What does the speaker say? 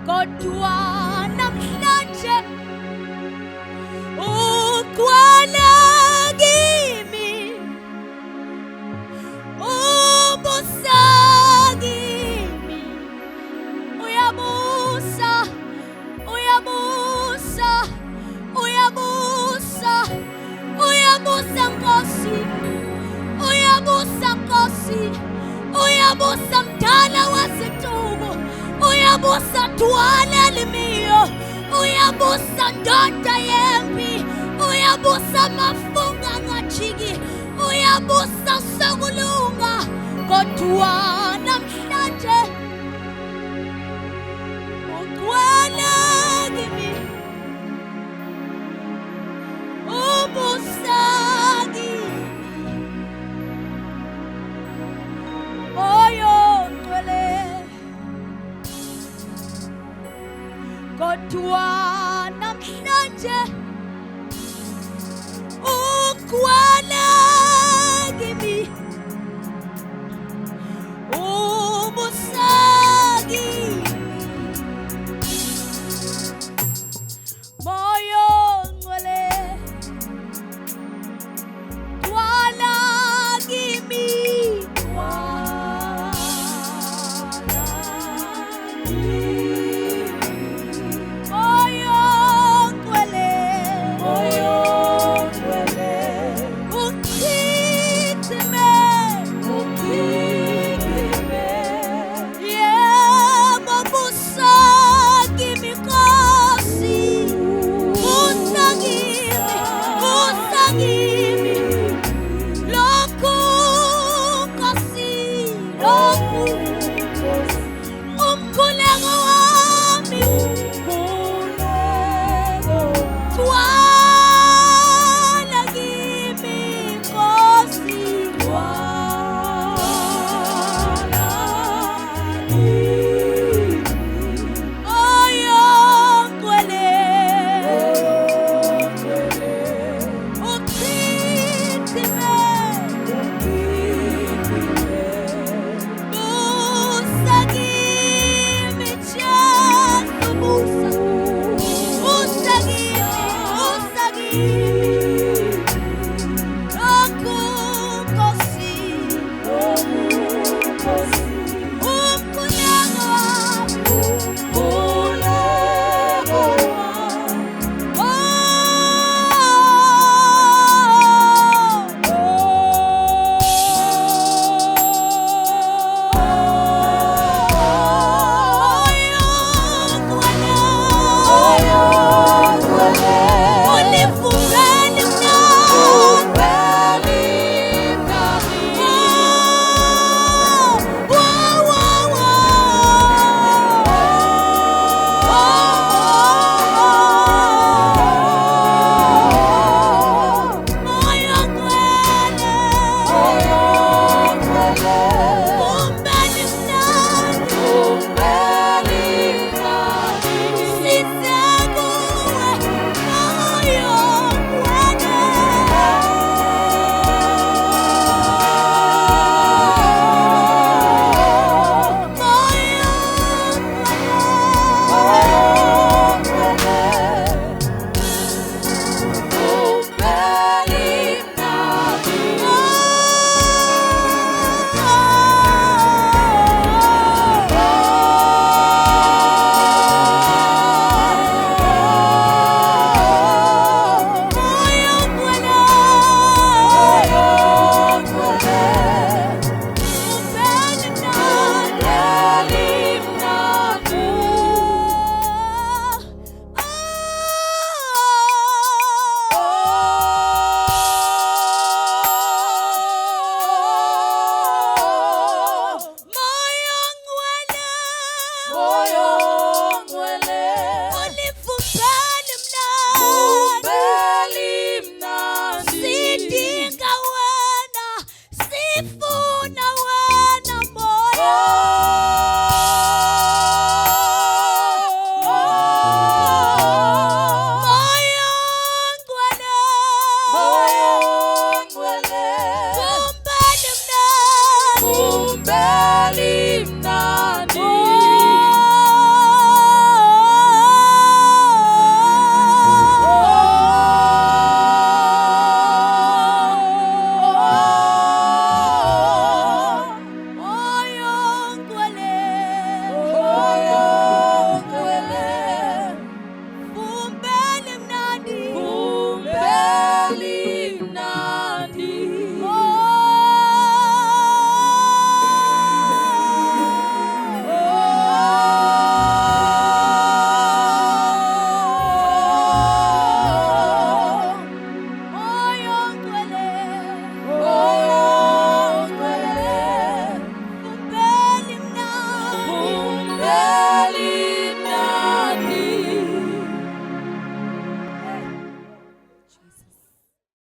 kodwa namhlanje ukhona kimi, ubusa kimi, uyabusa, uyabusa, uyabusa, uyabusa Nkosi, uyabusa Nkosi, uyabusa Mdala wazinsuku, uyabusa Thwala limiyo, uyabusa Ndoda yempi, uyabusa Mafunga ngajiki, uyabusa Sokulunga, kodwa namhlanje ukhona kimi, ubusa kimi, moyo ngcwele, kodwa namhlanje ukhona kimi, ubusa kimi, moyo ngcwele, Thwala kimi, Thwala kimi, moyo ngcwele, moyo ngcwele, ukhithime, ukhithime, yebo busa kimi Nkosi, busa kimi, busa kimi, lokhu Nkosi, lokhu umkhuleko wami, Thwala kimi Nkosi, Thwala kimi, moyo ngcwele, ukhithime, busa kimi Jesu, busa, busa kimi, busa kimi, lokhu Nkosi, umkhuleko wami, umkhuleko wami, moyo